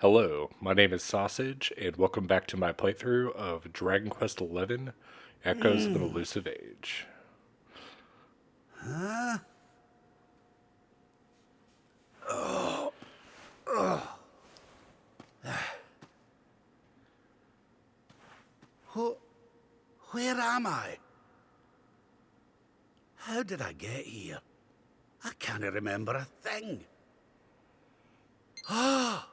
Hello, my name is Sausage, and welcome back to my playthrough of Dragon Quest XI: Echoes of an Elusive Age. Wh- Where am I? How did I get here? I can't remember a thing. Ah!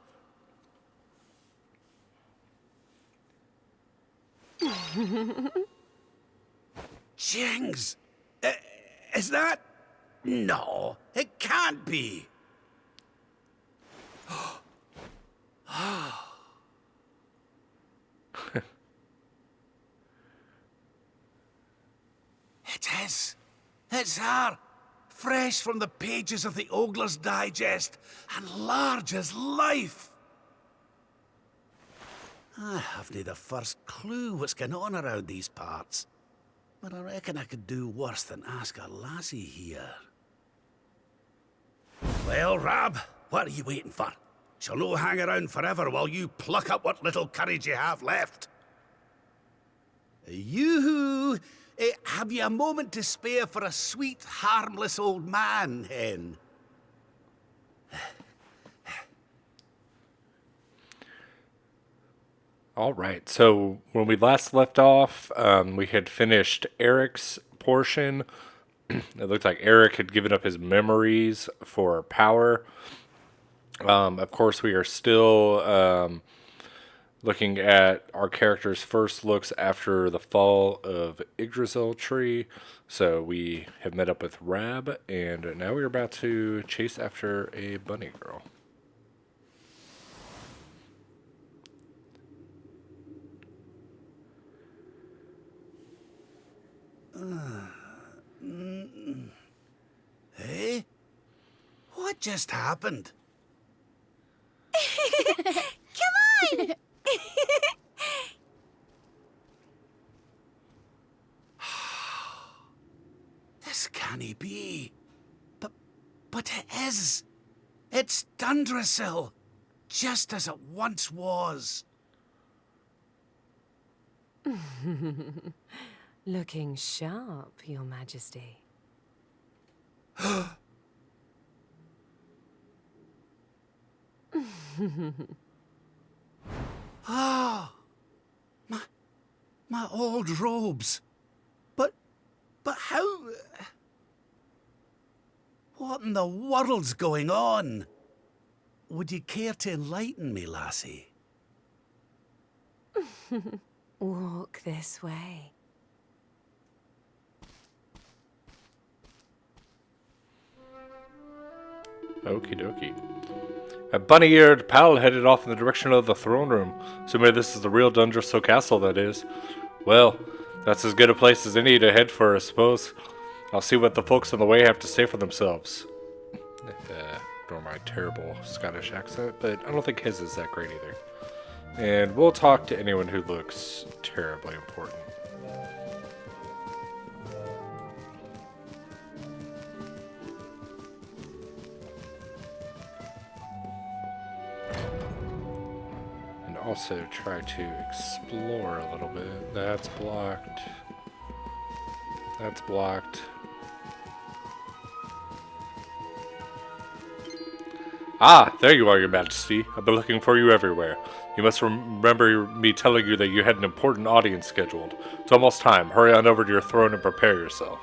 Jings! Is that... No, it can't be. It is. It's her. Fresh from the pages of the Ogler's Digest, and large as life. I haven't the first clue what's going on around these parts. But I reckon I could do worse than ask a lassie here. Well, Rab, what are you waiting for? She'll no hang around forever while you pluck up what little courage you have left. Yoo-hoo! Have you a moment to spare for a sweet, harmless old man, hen? All right, so when we last left off, we had finished Eric's portion. It looked like Eric had given up his memories for power. Of course, we are still looking at our character's first looks after the fall of Yggdrasil tree. So we have met up with Rab, and now we're about to chase after a bunny girl. Eh? What just happened? Come on! This can't be. But it is. It's Dundrasil, just as it once was. Looking sharp, Your Majesty. Ah, my old robes. But how... What in the world's going on? Would you care to enlighten me, lassie? Walk this way. Okie dokie. A bunny-eared pal headed off in the direction of the throne room. So maybe this is the real Dundrasil Castle, that is. Well, that's as good a place as any to head for, I suppose. I'll see what the folks on the way have to say for themselves. Ignore my terrible Scottish accent, but I don't think his is that great either. And we'll talk to anyone who looks terribly important. And also try to explore a little bit. That's blocked. That's blocked. Ah, there you are, Your Majesty. I've been looking for you everywhere. You must remember me telling you that you had an important audience scheduled. It's almost time. Hurry on over to your throne and prepare yourself.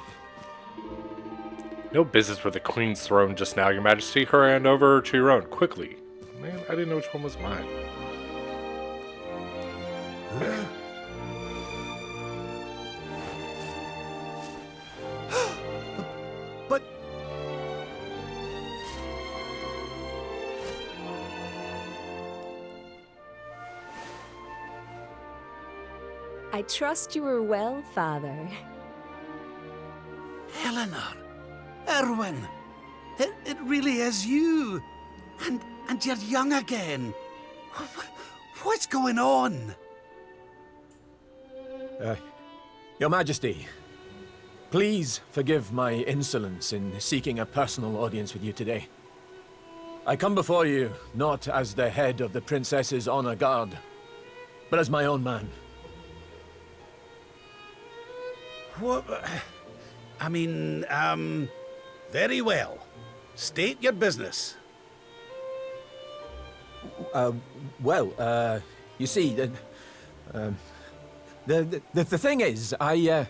No business with the Queen's throne just now, Your Majesty. Hurry on over to your own, quickly. Man, I didn't know which one was mine. But... I trust you are well, Father. Eleanor, Erwin, it really is you. And you're young again. What's going on? Your Majesty, please forgive my insolence in seeking a personal audience with you today. I come before you not as the head of the princess's honor guard, but as my own man. What? I mean, very well. State your business. Well, you see, the thing is, well,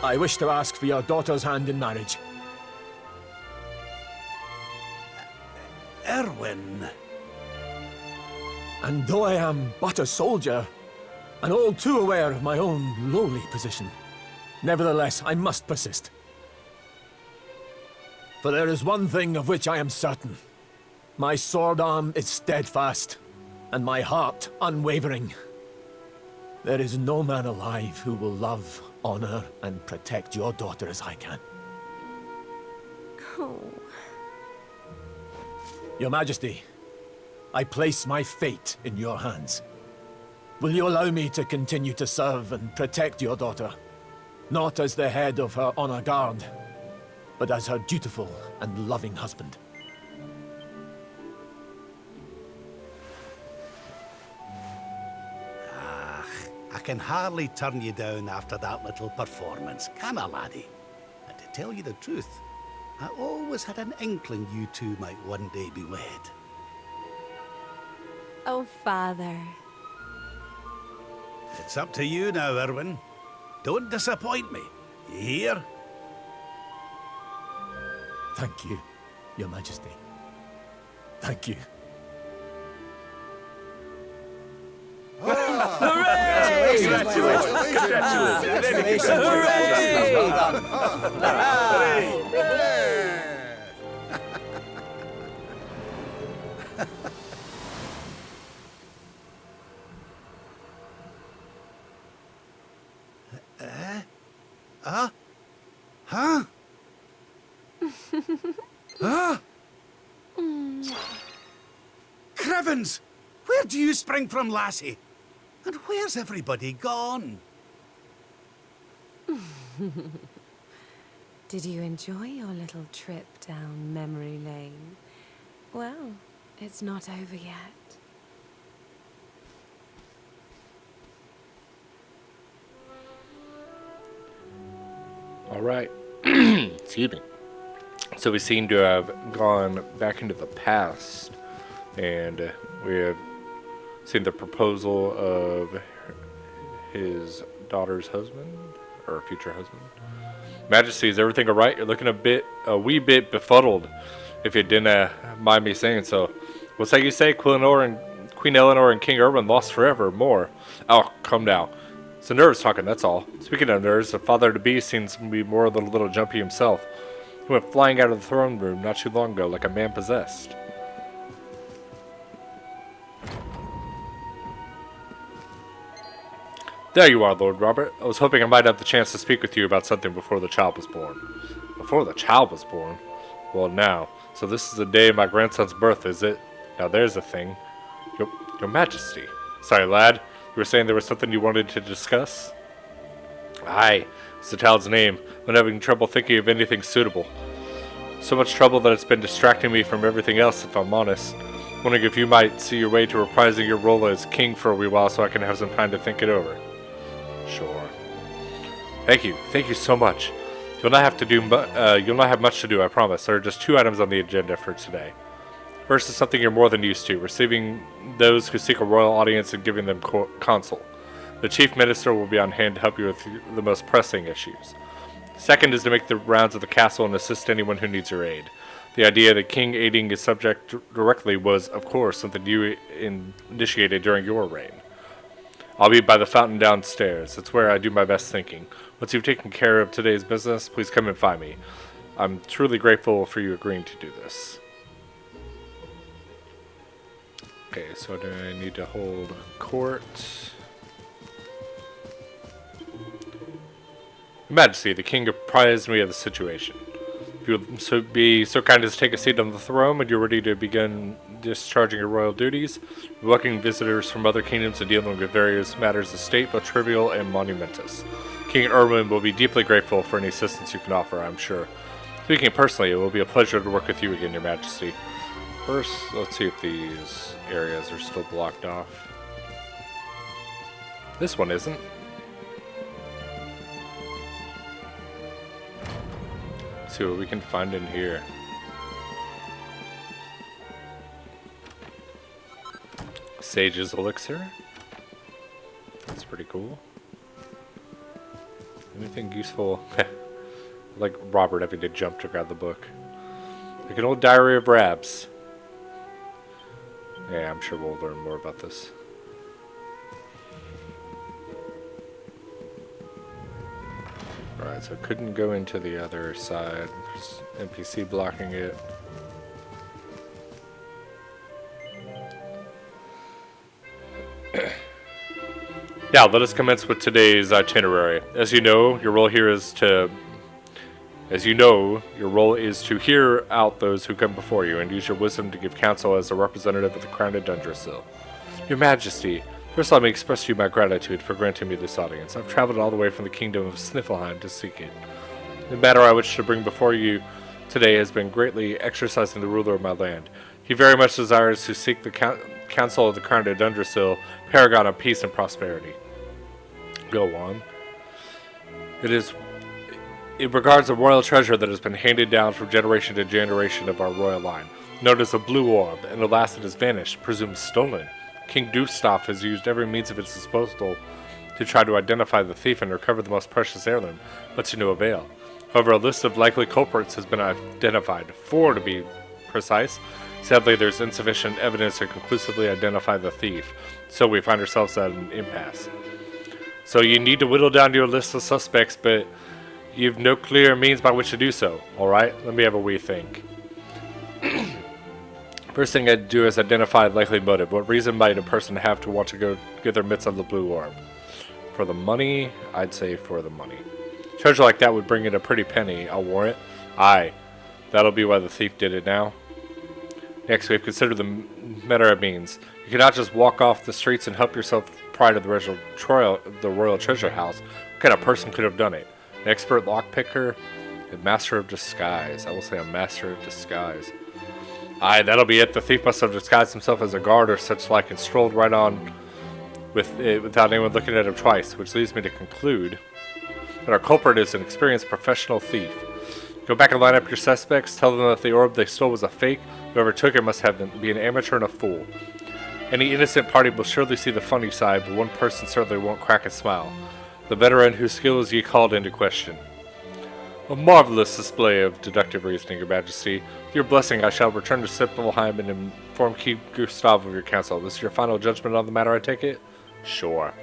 I wish to ask for your daughter's hand in marriage. Erwin. And though I am but a soldier, and all too aware of my own lowly position, nevertheless I must persist. For there is one thing of which I am certain. My sword arm is steadfast, and my heart unwavering. There is no man alive who will love, honor, and protect your daughter as I can. Oh. Your Majesty, I place my fate in your hands. Will you allow me to continue to serve and protect your daughter? Not as the head of her honor guard, but as her dutiful and loving husband. I can hardly turn you down after that little performance, can I, laddie? And to tell you the truth, I always had an inkling you two might one day be wed. Oh, Father. It's up to you now, Erwin. Don't disappoint me. You hear? Thank you, Your Majesty. Thank you. Huh? Huh? Crivens! Where do you spring from, lassie? And where's everybody gone? Did you enjoy your little trip down memory lane? Well, it's not over yet. All right. Excuse me. So we seem to have gone back into the past, and we have seen the proposal of his daughter's husband, or future husband. Majesty, is everything all right? You're looking a wee bit befuddled, if you didn't mind me saying so. What's that you say? Queen Eleanor and King Erwin lost forever or more. Oh, come now. It's the nerves talking, that's all. Speaking of nerves, the father-to-be seems to be more than a little jumpy himself. He went flying out of the throne room not too long ago like a man possessed. There you are, Lord Robert. I was hoping I might have the chance to speak with you about something before the child was born. Before the child was born? Well, now. So this is the day of my grandson's birth, is it? Now there's a thing. Your Majesty. Sorry, lad. You were saying there was something you wanted to discuss? Aye. It's the child's name. I'm having trouble thinking of anything suitable. So much trouble that it's been distracting me from everything else, if I'm honest. Wondering if you might see your way to reprising your role as king for a wee while so I can have some time to think it over. Sure. Thank you so much. You'll not have much to do, I promise. There are just 2 items on the agenda for today. First is something you're more than used to, receiving those who seek a royal audience and giving them counsel. The chief minister will be on hand to help you with the most pressing issues. Second is to make the rounds of the castle and assist anyone who needs your aid. The idea that King aiding his subject directly was, of course, something you initiated during your reign. I'll be by the fountain downstairs. It's where I do my best thinking. Once you've taken care of today's business, please come and find me. I'm truly grateful for you agreeing to do this. Okay, so do I need to hold court? Your Majesty, the king apprised me of the situation. If you would be so kind as to take a seat on the throne when you're ready to begin discharging your royal duties, welcoming visitors from other kingdoms, and dealing with various matters of state, both trivial and monumentous. King Erwin will be deeply grateful for any assistance you can offer, I'm sure. Speaking personally, it will be a pleasure to work with you again, Your Majesty. First, let's see if these areas are still blocked off. This one isn't. Let's see what we can find in here. Sage's Elixir. That's pretty cool. Anything useful? Like Robert having to jump to grab the book. Like an old diary of Rabs. Yeah, I'm sure we'll learn more about this. Alright, so couldn't go into the other side. There's NPC blocking it. Now, let us commence with today's itinerary. As you know, your role is to hear out those who come before you and use your wisdom to give counsel as a representative of the Crown of Dundrasil. Your Majesty, first let me express to you my gratitude for granting me this audience. I've traveled all the way from the kingdom of Sniffelheim to seek it. The matter I wish to bring before you today has been greatly exercising the ruler of my land. He very much desires to seek the counsel of the Crown of Dundrasil, paragon of peace and prosperity. Go on. It regards a royal treasure that has been handed down from generation to generation of our royal line, known as a blue orb, and alas it has vanished, presumed stolen. King Dustaf has used every means of his disposal to try to identify the thief and recover the most precious heirloom, but to no avail. However, a list of likely culprits has been identified, 4 to be precise. Sadly, there's insufficient evidence to conclusively identify the thief, so we find ourselves at an impasse. So you need to whittle down your list of suspects, but you've no clear means by which to do so. Alright, let me have a wee think. First thing I'd do is identify a likely motive. What reason might a person have to want to go get their mitts on the blue orb? For the money? I'd say for the money. Treasure like that would bring in a pretty penny, I'll warrant. Aye, that'll be why the thief did it now. Next, we have considered the matter of means. You cannot just walk off the streets and help yourself prior to the royal treasure house. What kind of person could have done it? An expert lockpicker? A master of disguise. I will say a master of disguise. Aye, that'll be it. The thief must have disguised himself as a guard or such like and strolled right on with it without anyone looking at him twice, which leads me to conclude that our culprit is an experienced professional thief. Go back and line up your suspects, tell them that the orb they stole was a fake. Whoever took it must be an amateur and a fool. Any innocent party will surely see the funny side, but one person certainly won't crack a smile. The veteran whose skills ye called into question. A marvelous display of deductive reasoning, Your Majesty. With your blessing, I shall return to Sniffelheim and inform King Gustav of your counsel. This is your final judgment on the matter, I take it? Sure.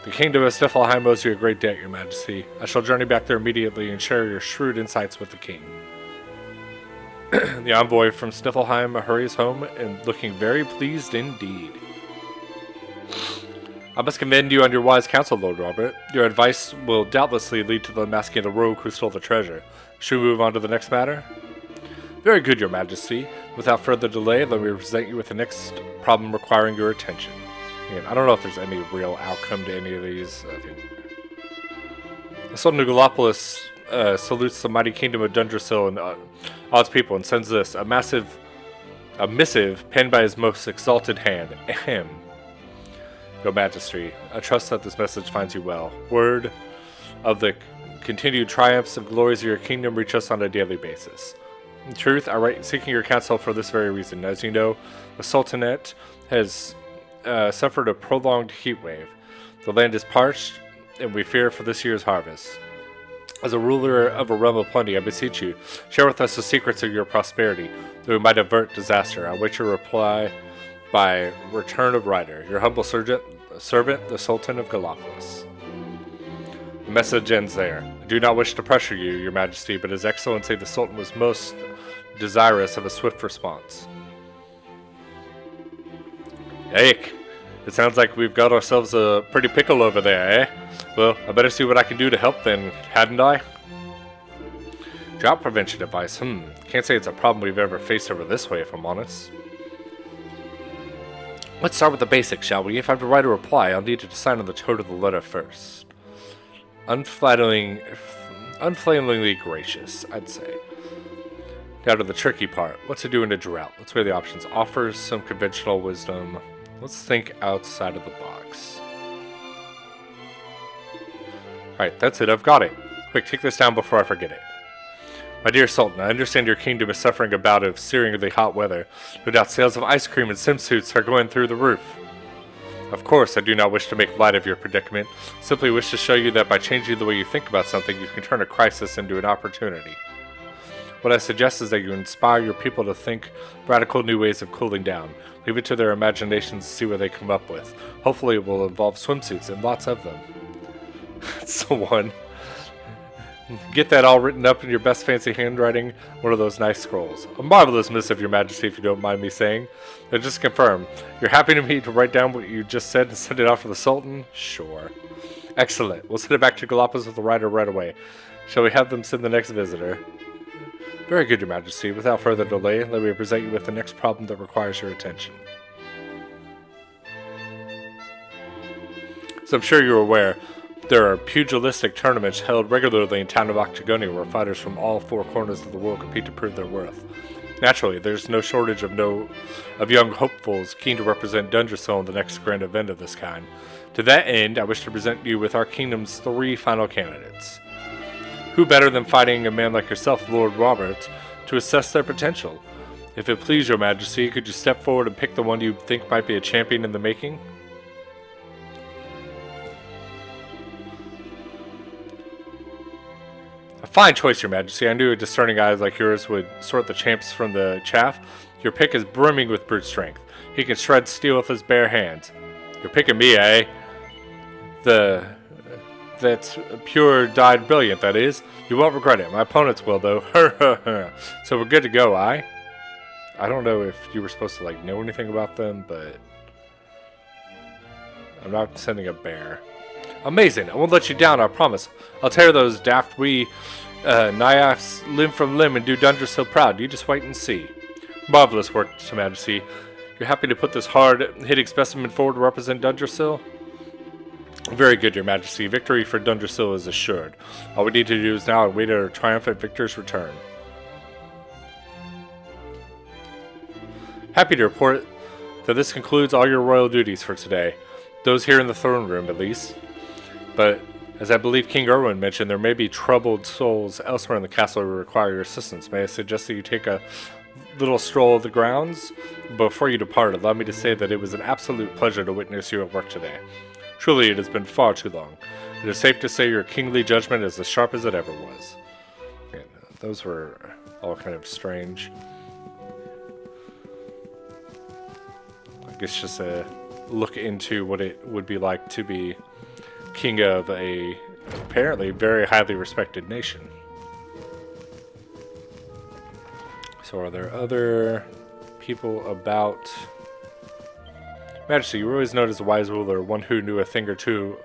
The kingdom of Sniffelheim owes you a great debt, Your Majesty. I shall journey back there immediately and share your shrewd insights with the king. The envoy from Sniffelheim hurries home and looking very pleased indeed. I must commend you on your wise counsel, Lord Robert. Your advice will doubtlessly lead to the unmasking of the rogue who stole the treasure. Should we move on to the next matter? Very good, Your Majesty. Without further delay, let me present you with the next problem requiring your attention. Again, I don't know if there's any real outcome to any of these. I think the Sultan of Gallopolis salutes the mighty kingdom of Dundrasil and all its people and sends this, a missive penned by his most exalted hand. Ahem. Your Majesty, I trust that this message finds you well. Word of the continued triumphs and glories of your kingdom reach us on a daily basis. In truth, I write seeking your counsel for this very reason. As you know, the Sultanate has suffered a prolonged heat wave. The land is parched, and we fear for this year's harvest. As a ruler of a realm of plenty, I beseech you, share with us the secrets of your prosperity, that we might avert disaster. I wait your reply by return of rider. Your humble servant, the Sultan of Gallopolis. The message ends there. I do not wish to pressure you, Your Majesty, but His Excellency the Sultan was most desirous of a swift response. Eik, it sounds like we've got ourselves a pretty pickle over there, eh? Well, I better see what I can do to help then, hadn't I? Drought prevention advice, Can't say it's a problem we've ever faced over this way, if I'm honest. Let's start with the basics, shall we? If I'm to write a reply, I'll need you to sign on the tone of the letter first. Unflamelingly gracious, I'd say. Now to the tricky part. What's to do in a drought? Let's weigh the options. Offers some conventional wisdom. Let's think outside of the box. Alright, that's it. I've got it. Quick, take this down before I forget it. My dear Sultan, I understand your kingdom is suffering a bout of searingly hot weather. No doubt sales of ice cream and swimsuits are going through the roof. Of course, I do not wish to make light of your predicament. Simply wish to show you that by changing the way you think about something, you can turn a crisis into an opportunity. What I suggest is that you inspire your people to think radical new ways of cooling down. Leave it to their imaginations to see what they come up with. Hopefully it will involve swimsuits and lots of them. That's the one. Get that all written up in your best fancy handwriting, one of those nice scrolls. A marvelous missive, Your Majesty, if you don't mind me saying. Now just confirm, you're happy to me to write down what you just said and send it off to the Sultan? Sure. Excellent. We'll send it back to Galapagos with the writer right away. Shall we have them send the next visitor? Very good, Your Majesty. Without further delay, let me present you with the next problem that requires your attention. So I'm sure you're aware, there are pugilistic tournaments held regularly in town of Octagonia where fighters from all four corners of the world compete to prove their worth. Naturally, there's no shortage of young hopefuls keen to represent Dungersville in the next grand event of this kind. To that end, I wish to present you with our kingdom's 3 final candidates. Who better than fighting a man like yourself, Lord Robert, to assess their potential? If it please Your Majesty, could you step forward and pick the one you think might be a champion in the making? A fine choice, Your Majesty. I knew a discerning eye like yours would sort the champs from the chaff. Your pick is brimming with brute strength. He can shred steel with his bare hands. You're picking me, eh? That's pure dyed brilliant, that is. You won't regret it. My opponents will, though. So we're good to go, aye? I don't know if you were supposed to, know anything about them, but I'm not sending a bear. Amazing. I won't let you down, I promise. I'll tear those daft wee Nyaths limb from limb and do Dungersville proud. You just wait and see. Marvelous work, Your Majesty. You're happy to put this hard-hitting specimen forward to represent Dungersville? Very good, Your Majesty. Victory for Dungersville is assured. All we need to do is now await our triumphant victor's return. Happy to report that this concludes all your royal duties for today. Those here in the throne room, at least. But, as I believe King Erwin mentioned, there may be troubled souls elsewhere in the castle who require your assistance. May I suggest that you take a little stroll of the grounds? Before you depart, allow me to say that it was an absolute pleasure to witness you at work today. Truly, it has been far too long. It is safe to say your kingly judgment is as sharp as it ever was. And, those were all kind of strange. I guess just a look into what it would be like to be king of a apparently very highly respected nation. So are there other people about? Majesty, you were always known as a wise ruler, one who knew a thing or two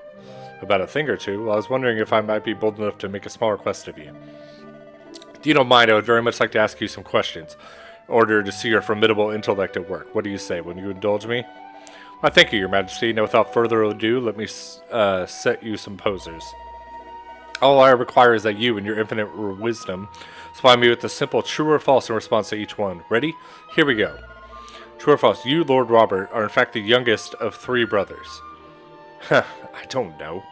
about a thing or two. Well, I was wondering if I might be bold enough to make a small request of you. If you don't mind, I would very much like to ask you some questions in order to see your formidable intellect at work. What do you say? Will you indulge me? Well, thank you, Your Majesty. Now, without further ado, let me set you some posers. All I require is that you, in your infinite wisdom, supply me with a simple true or false in response to each one. Ready? Here we go. True or false, you, Lord Robert, are in fact the youngest of 3 brothers. I don't know.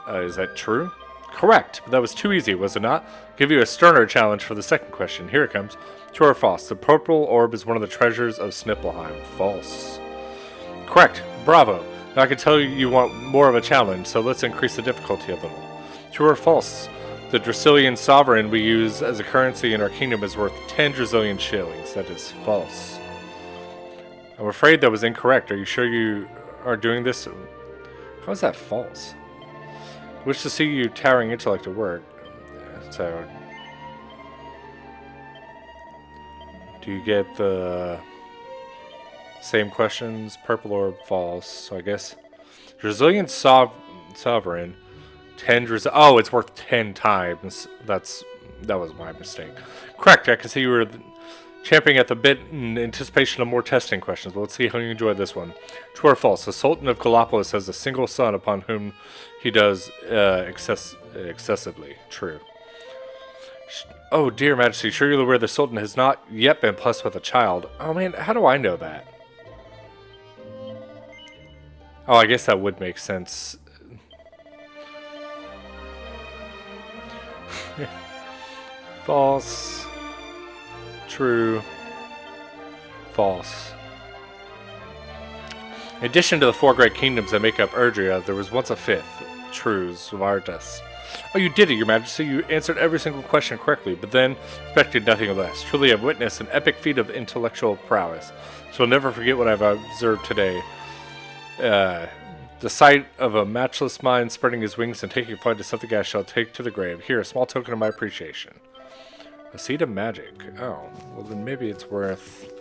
Is that true? Correct, but that was too easy, was it not? I'll give you a sterner challenge for the second question. Here it comes. True or false, the purple orb is one of the treasures of Snippleheim. False. Correct. Bravo. Now I can tell you want more of a challenge, so let's increase the difficulty a little. True or false, the Dracilian sovereign we use as a currency in our kingdom is worth 10 Dracilian shillings. That is false. I'm afraid that was incorrect. Are you sure you are doing this? How is that false? Wish to see you towering intellect at work. So, do you get the same questions? Purple orb, false. So I guess Brazilian sovereign, 10 Oh, it's worth 10 times. That was my mistake. Correct. I can see you were champing at the bit in anticipation of more testing questions. Well, let's see how you enjoy this one. True or false? The Sultan of Gallipolis has a single son upon whom he does excessively. True. Oh, dear Majesty, sure you're aware the Sultan has not yet been blessed with a child. Oh, man, how do I know that? Oh, I guess that would make sense. False. True. False. In addition to the 4 great kingdoms that make up Erdrea, there was once a 5th. True. Svartas. Oh, you did it, Your Majesty. You answered every single question correctly, but then expected nothing less. Truly, I've witnessed an epic feat of intellectual prowess. So I'll never forget what I've observed today. The sight of a matchless mind spreading his wings and taking flight is something I shall take to the grave. Here, a small token of my appreciation. A seed of magic. Oh, well then maybe it's worth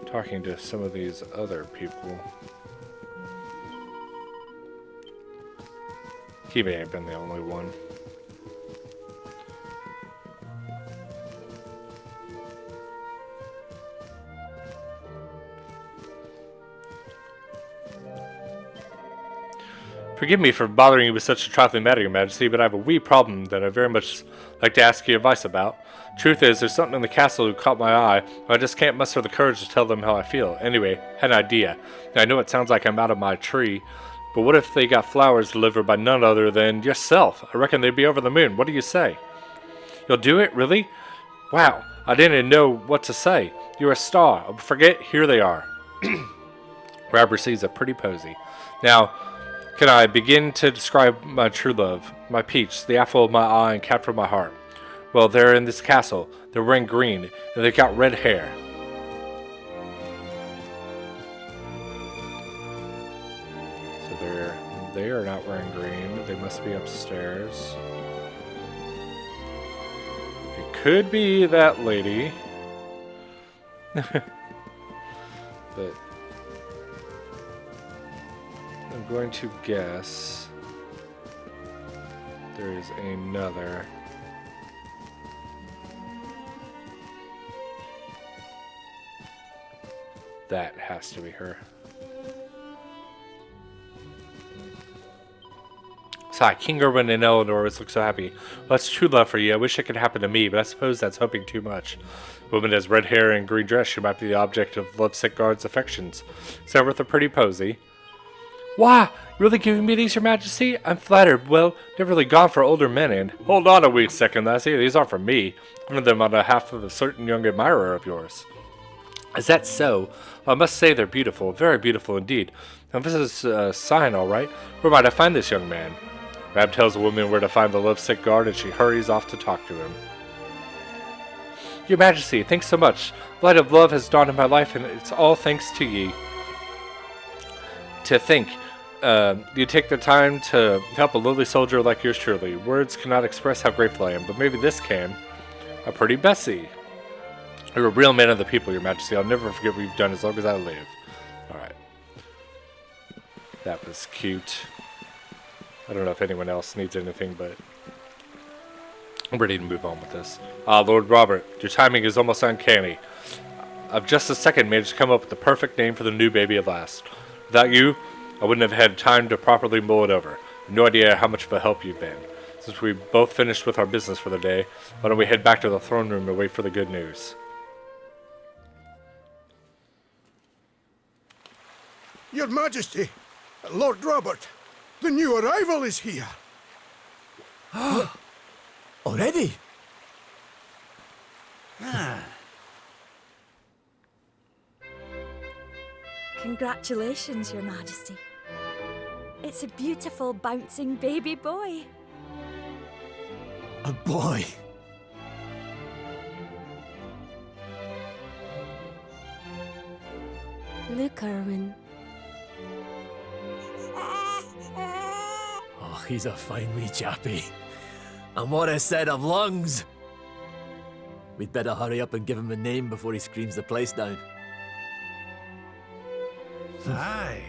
talking to some of these other people. He may have been the only one. Forgive me for bothering you with such a trifling matter, Your Majesty, but I have a wee problem that I very much like to ask your advice about. Truth is, there's something in the castle who caught my eye, but I just can't muster the courage to tell them how I feel. Anyway, had an idea. Now, I know it sounds like I'm out of my tree, but what if they got flowers delivered by none other than yourself? I reckon they'd be over the moon. What do you say? You'll do it? Really? Wow, I didn't know what to say. You're a star. Forget, here they are. Rab receives a pretty posy. Now, can I begin to describe my true love, my peach, the apple of my eye and captain of my heart? Well, they're in this castle. They're wearing green, and they've got red hair. So they are not wearing green. They must be upstairs. It could be that lady. But I'm going to guess there is another. That has to be her. Sigh, King Erwin and Eleanor always look so happy. Well, that's true love for you. I wish it could happen to me, but I suppose that's hoping too much. A woman has red hair and green dress. She might be the object of lovesick guard's affections. So worth a pretty posy. Why? Really giving me these, Your Majesty? I'm flattered. Well, never really gone for older men, and hold on a wee second, lassie. These aren't for me. One of them on behalf of a certain young admirer of yours. Is that so? Well, I must say they're beautiful, very beautiful indeed. Now this is a sign, all right. Where might I find this young man? Rab tells the woman where to find the lovesick guard, and she hurries off to talk to him. Your Majesty, thanks so much. The light of love has dawned in my life, and it's all thanks to ye. To think, you take the time to help a lowly soldier like yours truly. Words cannot express how grateful I am, but maybe this can. A pretty Bessie. You're a real man of the people, Your Majesty. I'll never forget what you've done as long as I live. Alright. That was cute. I don't know if anyone else needs anything, but I'm ready to move on with this. Lord Robert, your timing is almost uncanny. I've just a second managed to come up with the perfect name for the new baby at last. Without you, I wouldn't have had time to properly mull it over. No idea how much of a help you've been. Since we both finished with our business for the day, why don't we head back to the throne room and wait for the good news? Your Majesty, Lord Robert, the new arrival is here. Already? Congratulations, Your Majesty. It's a beautiful, bouncing baby boy. A boy? Look, Erwin. Oh, he's a fine wee chappie. And what a set of lungs! We'd better hurry up and give him a name before he screams the place down. Aye.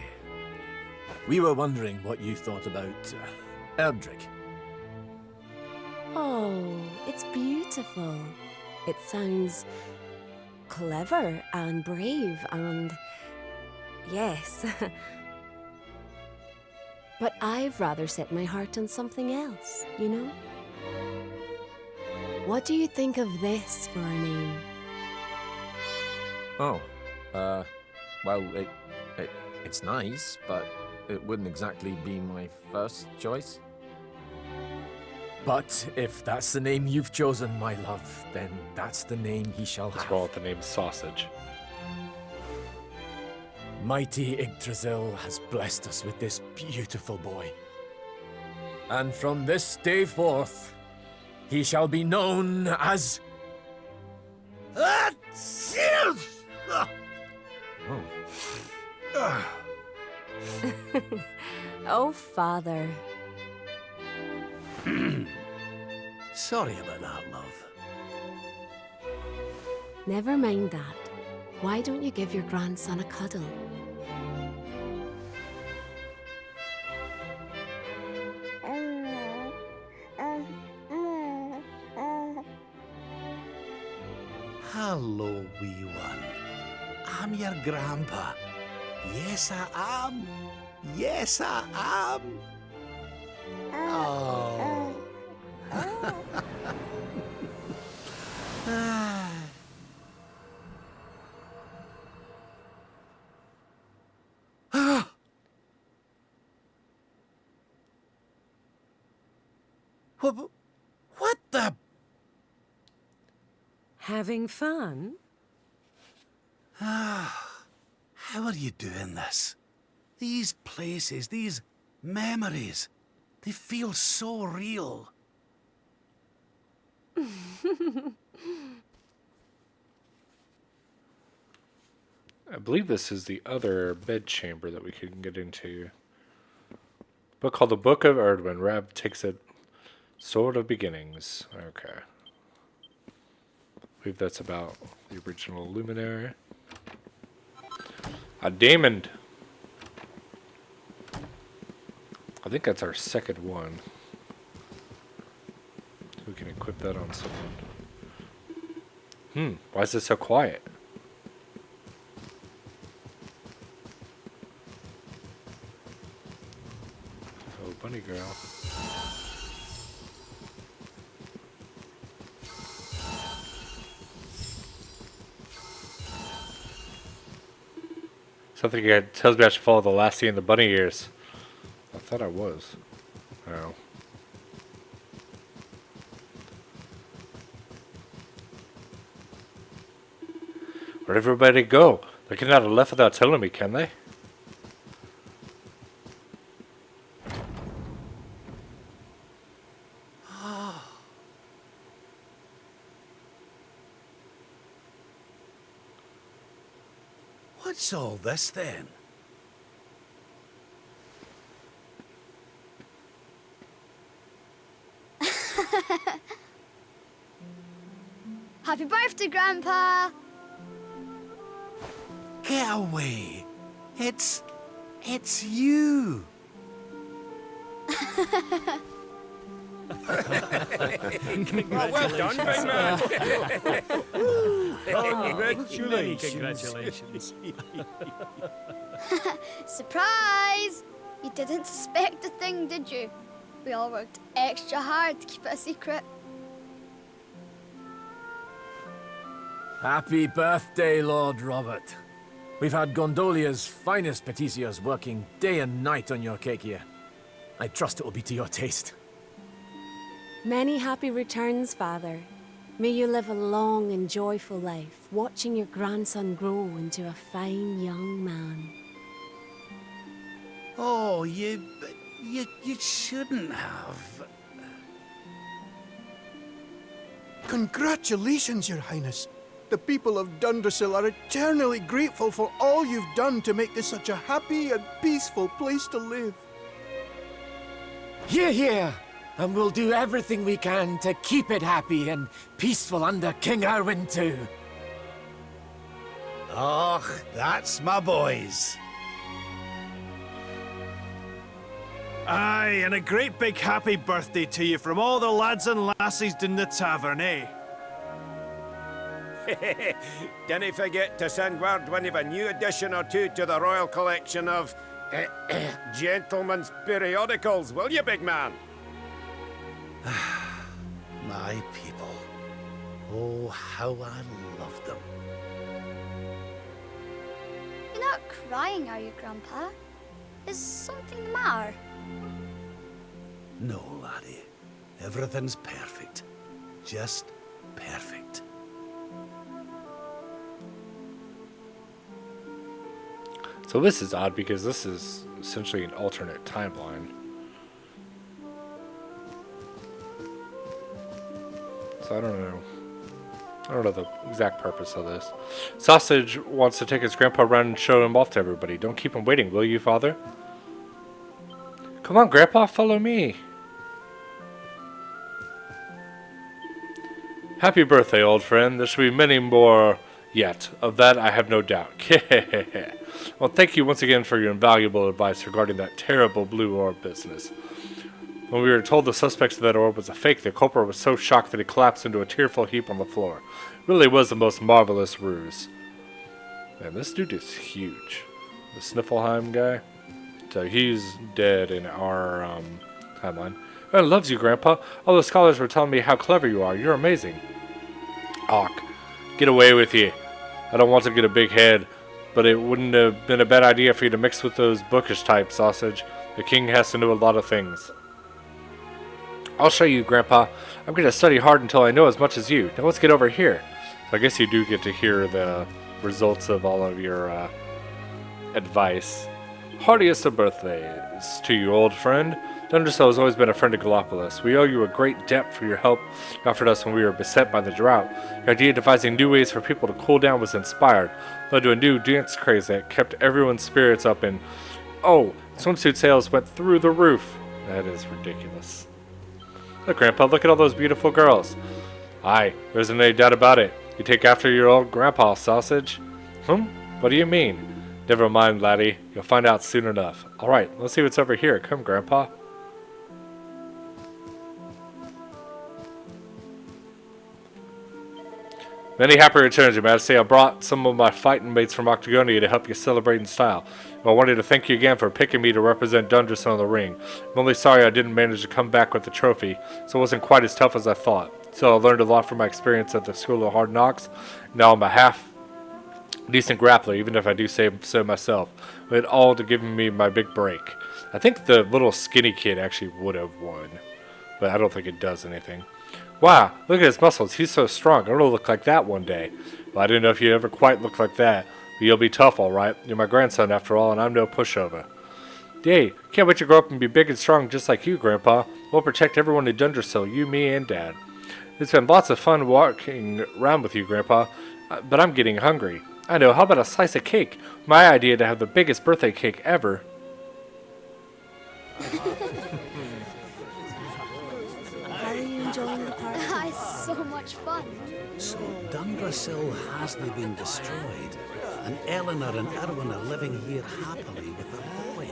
We were wondering what you thought about Erdrick. Oh, it's beautiful. It sounds clever and brave and... yes. But I've rather set my heart on something else, you know? What do you think of this for a name? Oh, well, it's nice, but it wouldn't exactly be my first choice. But if that's the name you've chosen, my love, then that's the name he shall Let's have. roll with the name Sausage. Mighty Yggdrasil has blessed us with this beautiful boy. And from this day forth, he shall be known as... Oh, Father. Sorry about that, love. Never mind that. Why don't you give your grandson a cuddle? Hello, wee one. I'm your grandpa. Yes, I am. Yes, I am. Oh. What the? Having fun? How are you doing this? These places, these memories, they feel so real. I believe this is the other bedchamber that we can get into. Book called the Book of Erdwin. Rab takes it. Sword of Beginnings. Okay. I believe that's about the original Luminary. A Damon. I think that's our second one. We can equip that on someone. Why is it so quiet? Oh, bunny girl. Something tells me I should follow the lassie and the bunny ears. I thought I was. Oh. Where'd everybody go? They could not have left without telling me, can they? What's all this then? Happy birthday, Grandpa! Get away! It's you! Well done, big man. Congratulations. Surprise! You didn't suspect a thing, did you? We all worked extra hard to keep it a secret. Happy birthday, Lord Robert. We've had Gondolia's finest paticiers working day and night on your cake here. I trust it will be to your taste. Many happy returns, Father. May you live a long and joyful life, watching your grandson grow into a fine young man. Oh, you shouldn't have. Congratulations, Your Highness. The people of Dundrasil are eternally grateful for all you've done to make this such a happy and peaceful place to live. Hear, hear! And we'll do everything we can to keep it happy and peaceful under King Erwin too. Oh, that's my boys. Aye, and a great big happy birthday to you from all the lads and lassies in the tavern, eh? Dinna forget to send word when you've a new edition or two to the Royal Collection of gentlemen's periodicals, will you, big man? My people. Oh, how I love them. You're not crying, are you, Grandpa? Is something the matter? No, laddie. Everything's perfect. Just perfect. So this is odd because this is essentially an alternate timeline. So I don't know. I don't know the exact purpose of this. Sausage wants to take his grandpa around and show him off to everybody. Don't keep him waiting, will you, Father? Come on, Grandpa, follow me. Happy birthday, old friend. There shall be many more yet. Of that, I have no doubt. Well, thank you once again for your invaluable advice regarding that terrible blue orb business. When we were told the suspect of that orb was a fake, the culprit was so shocked that he collapsed into a tearful heap on the floor. Really was the most marvelous ruse. Man, this dude is huge. The Sniffelheim guy. So he's dead in our timeline. Oh, loves you, Grandpa. All the scholars were telling me how clever you are. You're amazing. Auk, get away with you. I don't want to get a big head, but it wouldn't have been a bad idea for you to mix with those bookish types, Sausage. The king has to know a lot of things. I'll show you, Grandpa. I'm going to study hard until I know as much as you. Now let's get over here. So I guess you do get to hear the results of all of your advice. Heartiest of birthdays to you, old friend. Dundercell has always been a friend of Gallopolis. We owe you a great debt for your help you offered us when we were beset by the drought. Your idea of devising new ways for people to cool down was inspired, led to a new dance craze that kept everyone's spirits up, and oh, swimsuit sales went through the roof. That is ridiculous. Look, Grandpa, look at all those beautiful girls. Aye, there isn't any doubt about it. You take after your old grandpa, Sausage. What do you mean? Never mind, laddie. You'll find out soon enough. Alright, let's see what's over here. Come, Grandpa. Many happy returns, Your Majesty. I brought some of my fighting mates from Octagonia to help you celebrate in style. I wanted to thank you again for picking me to represent Dunderson in the ring. I'm only sorry I didn't manage to come back with the trophy, so it wasn't quite as tough as I thought. So I learned a lot from my experience at the School of Hard Knocks. Now I'm a half-decent grappler, even if I do say so myself. With all to giving me my big break. I think the little skinny kid actually would have won, but I don't think it does anything. Wow, look at his muscles. He's so strong. I want to look like that one day. Well, I didn't know if you ever quite look like that. But you'll be tough, all right. You're my grandson, after all, and I'm no pushover. Yay, can't wait to grow up and be big and strong just like you, Grandpa. We'll protect everyone in Dundercell, you, me, and Dad. It's been lots of fun walking around with you, Grandpa, but I'm getting hungry. I know, how about a slice of cake? My idea to have the biggest birthday cake ever. How are you enjoying the party? It's so much fun. So Dundercell hasn't been destroyed, and Eleanor and Erwin are living here happily with their boy.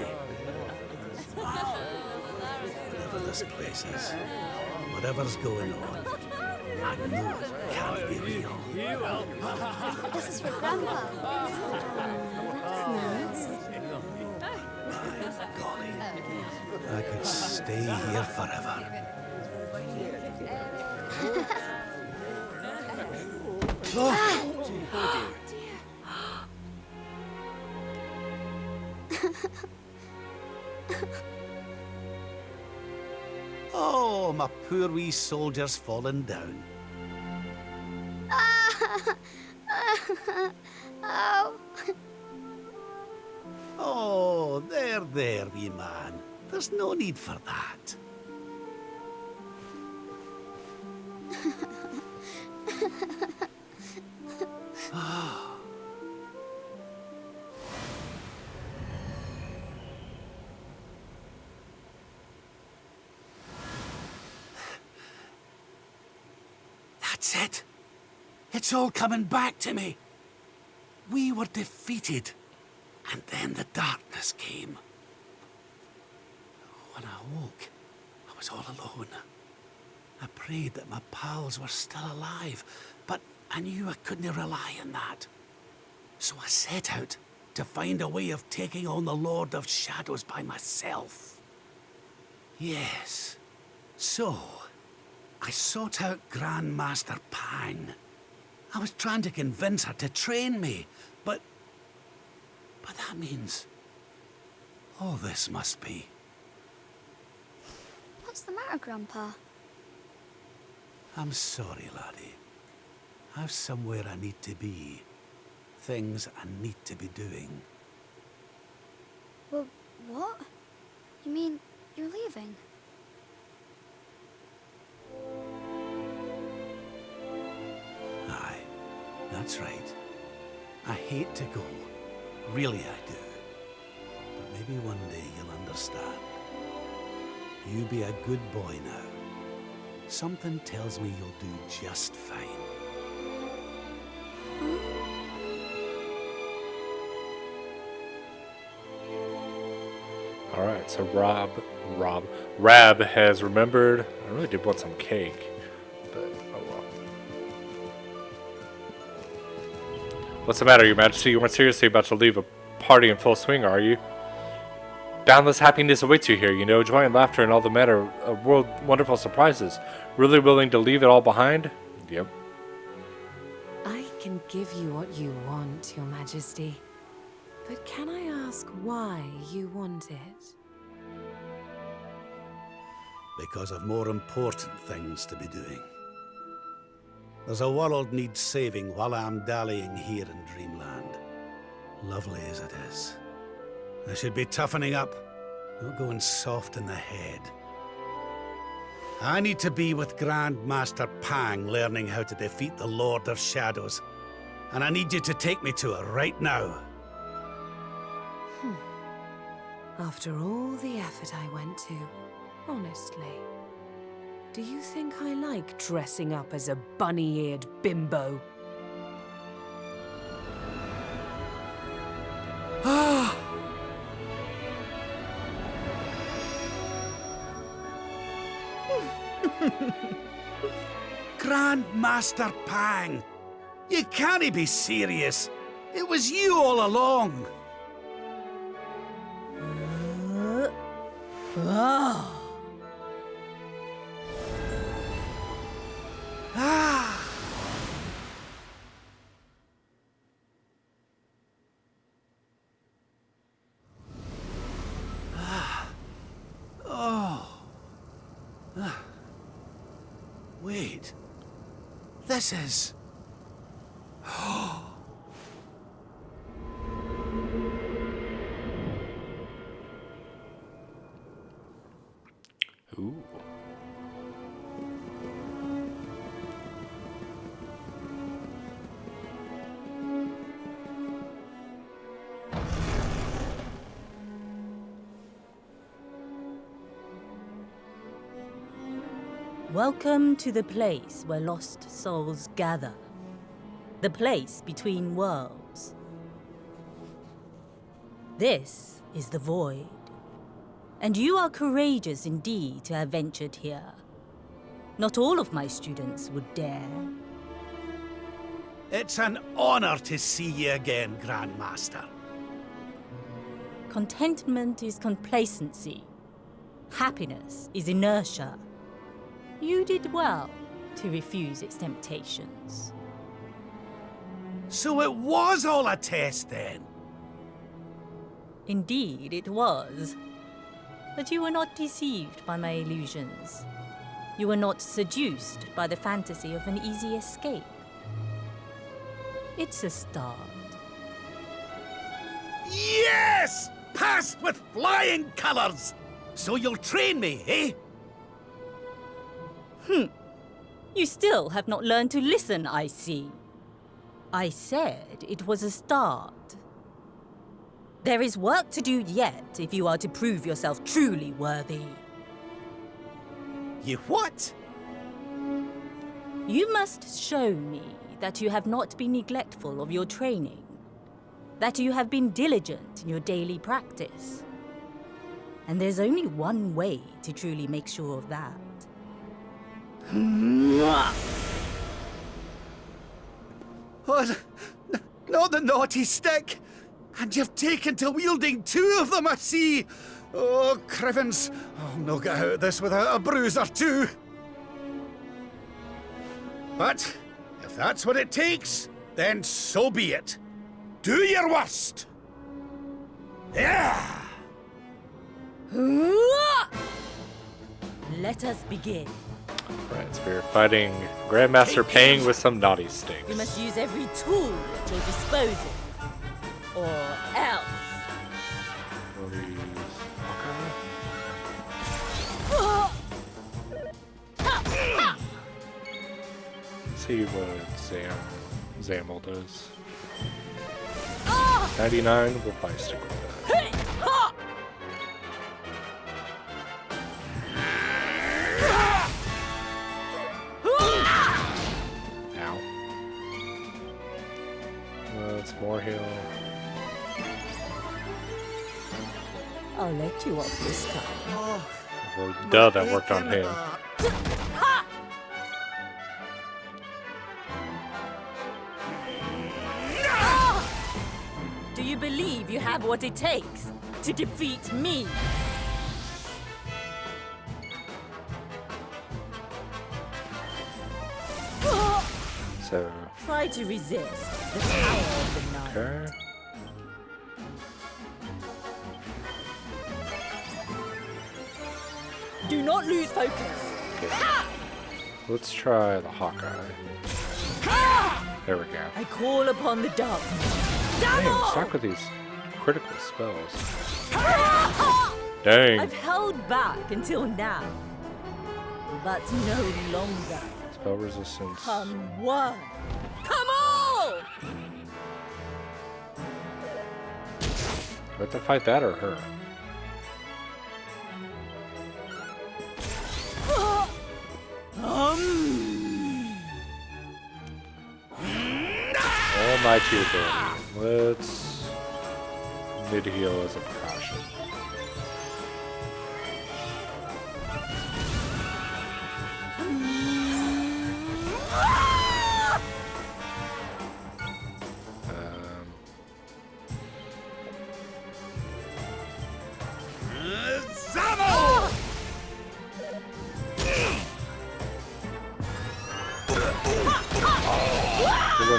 Whatever this place is, whatever's going on, I know it can't be real. This is for Grandpa. That's nice. By golly, I could stay here forever. Oh, my poor wee soldier's fallen down. Oh. Oh, there, wee man. There's no need for that. That's it. It's all coming back to me. We were defeated, and then the darkness came. When I awoke, I was all alone. I prayed that my pals were still alive, but I knew I couldn't rely on that. So I set out to find a way of taking on the Lord of Shadows by myself. Yes. So, I sought out Grandmaster Pang. I was trying to convince her to train me, but that means all this must be. What's the matter, Grandpa? I'm sorry, laddie. I've somewhere I need to be. Things I need to be doing. Well, what? You mean you're leaving? Aye, that's right. I hate to go. Really, I do. But maybe one day you'll understand. You be a good boy now. Something tells me you'll do just fine. All right, so Rab has remembered. I really did want some cake, but oh well. What's the matter, Your Majesty? You weren't seriously about to leave a party in full swing, are you? Boundless happiness awaits you here, you know, joy and laughter and all the manner of wonderful surprises. Really willing to leave it all behind? Yep. I can give you what you want, Your Majesty. But can I ask why you want it? Because of more important things to be doing. There's a world needs saving while I'm dallying here in Dreamland. Lovely as it is. I should be toughening up, not going soft in the head. I need to be with Grandmaster Pang learning how to defeat the Lord of Shadows. And I need you to take me to her right now. After all the effort I went to, honestly, do you think I like dressing up as a bunny-eared bimbo? Grandmaster Pang! You can't be serious! It was you all along! Wait. This is... Ooh. Welcome to the place where lost souls gather. The place between worlds. This is the Void. And you are courageous indeed to have ventured here. Not all of my students would dare. It's an honor to see you again, Grandmaster. Contentment is complacency. Happiness is inertia. You did well to refuse its temptations. So it was all a test then? Indeed, it was. But you were not deceived by my illusions. You were not seduced by the fantasy of an easy escape. It's a start. Yes! Passed with flying colors! So you'll train me, eh? You still have not learned to listen, I see. I said it was a start. There is work to do yet if you are to prove yourself truly worthy. You what? You must show me that you have not been neglectful of your training. That you have been diligent in your daily practice. And there's only one way to truly make sure of that. Oh, not the naughty stick! And you've taken to wielding 2 of them, I see! Oh, Crivens, I'll no get out of this without a bruise or 2. But, if that's what it takes, then so be it. Do your worst! Yeah! Let us begin. Right, so we're fighting Grandmaster Pang with some naughty sticks. You must use every tool at your disposal. Or else. We'll use Let's see what Zamel does. 99, we'll probably stick with that. Ow. It's more heal. I'll let you off this time. Well, duh, that worked on him. Do you believe you have what it takes to defeat me? So, Try to resist the power of the night. okay. Do not lose focus. Let's try the Hawkeye. There we go. I call upon the darkness. Dang, stuck with these critical spells. Dang. I've held back until now, but no longer. Spell resistance. Come one, come all! Do I have to fight that or her? Almighty ability. Let's mid-heal as a precaution.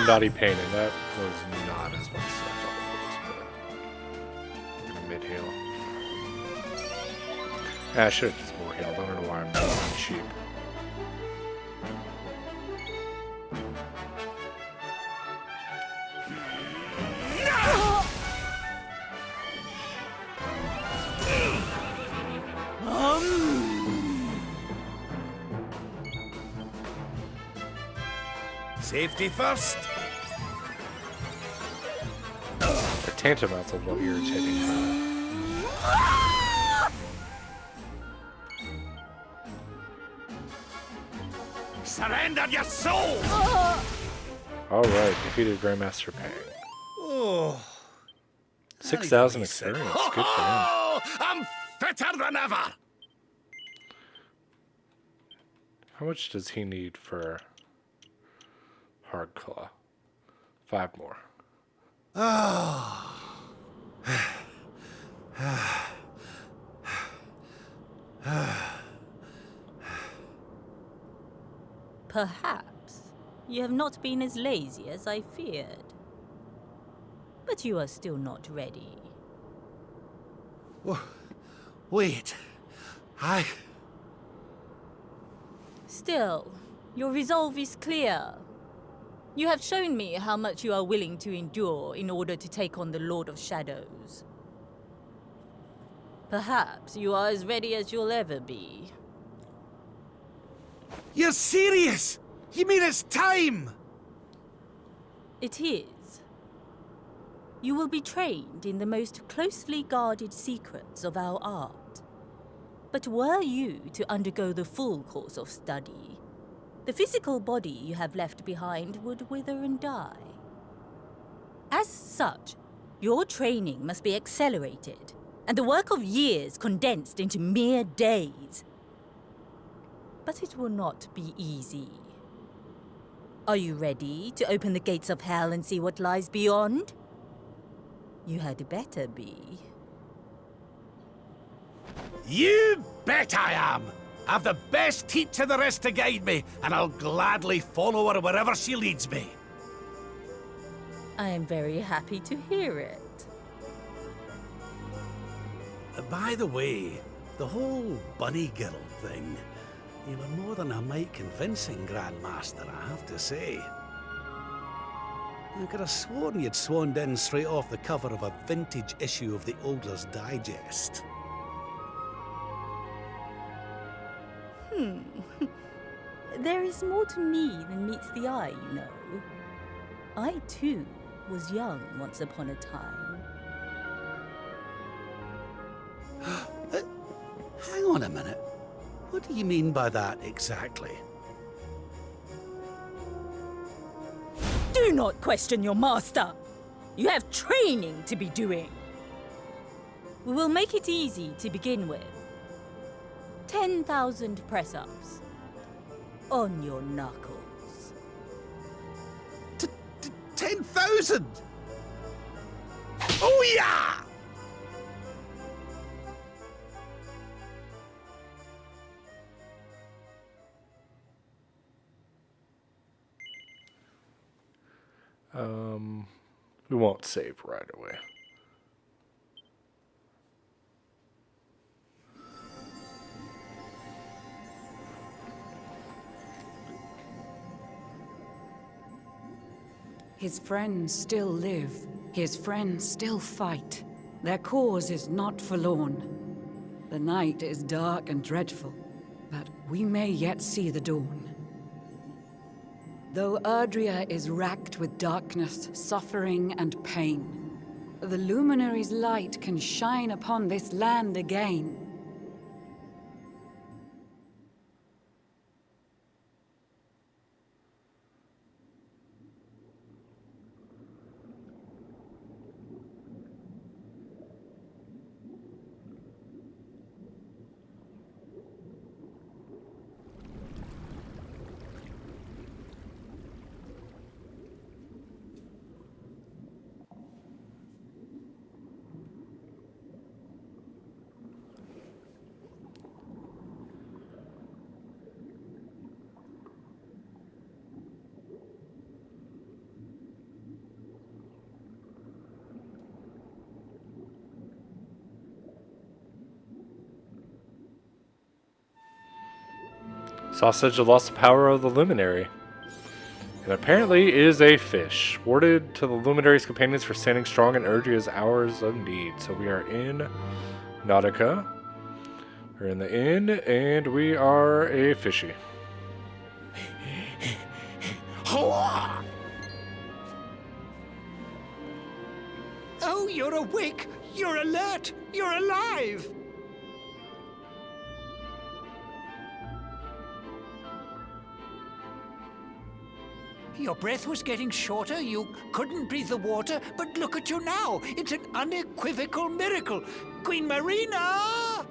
Naughty pain, and that was not as much as I thought it was, but mid-heal. I should have just more healed. I don't know why I'm being cheap. Safety first. The tantamount's a little irritating. Surrender your soul! Alright, defeated Grandmaster Pang. Oh. 6,000 experience. Good for him. I'm fitter than ever! How much does he need for Hardclaw? 5 more. Perhaps you have not been as lazy as I feared. But you are still not ready. Wait. Still, your resolve is clear. You have shown me how much you are willing to endure in order to take on the Lord of Shadows. Perhaps you are as ready as you'll ever be. You're serious? You mean it's time? It is. You will be trained in the most closely guarded secrets of our art. But were you to undergo the full course of study, the physical body you have left behind would wither and die. As such, your training must be accelerated, and the work of years condensed into mere days. But it will not be easy. Are you ready to open the gates of hell and see what lies beyond? You had better be. You bet I am! I've the best teacher there is to guide me, and I'll gladly follow her wherever she leads me. I am very happy to hear it. By the way, the whole bunny girl thing, you were more than a mite convincing, Grandmaster, I have to say. I could have sworn you'd swanned in straight off the cover of a vintage issue of the Ogler's Digest. There is more to me than meets the eye, you know. I, too, was young once upon a time. Hang on a minute. What do you mean by that exactly? Do not question your master! You have training to be doing. We will make it easy to begin with. 10,000 press-ups. On your knuckles. 10,000! Oh yeah! We won't save right away. His friends still live. His friends still fight. Their cause is not forlorn. The night is dark and dreadful, but we may yet see the dawn. Though Erdrea is racked with darkness, suffering, and pain, the Luminary's light can shine upon this land again. Sausage lost the power of the Luminary. And apparently is a fish. Awarded to the Luminary's companions for standing strong in Erdrea's hours of need. So we are in Nautica. We're in the inn, and we are a fishy. Oh, you're awake! You're alert! You're alive! Your breath was getting shorter, you couldn't breathe the water, but look at you now! It's an unequivocal miracle! Queen Marina!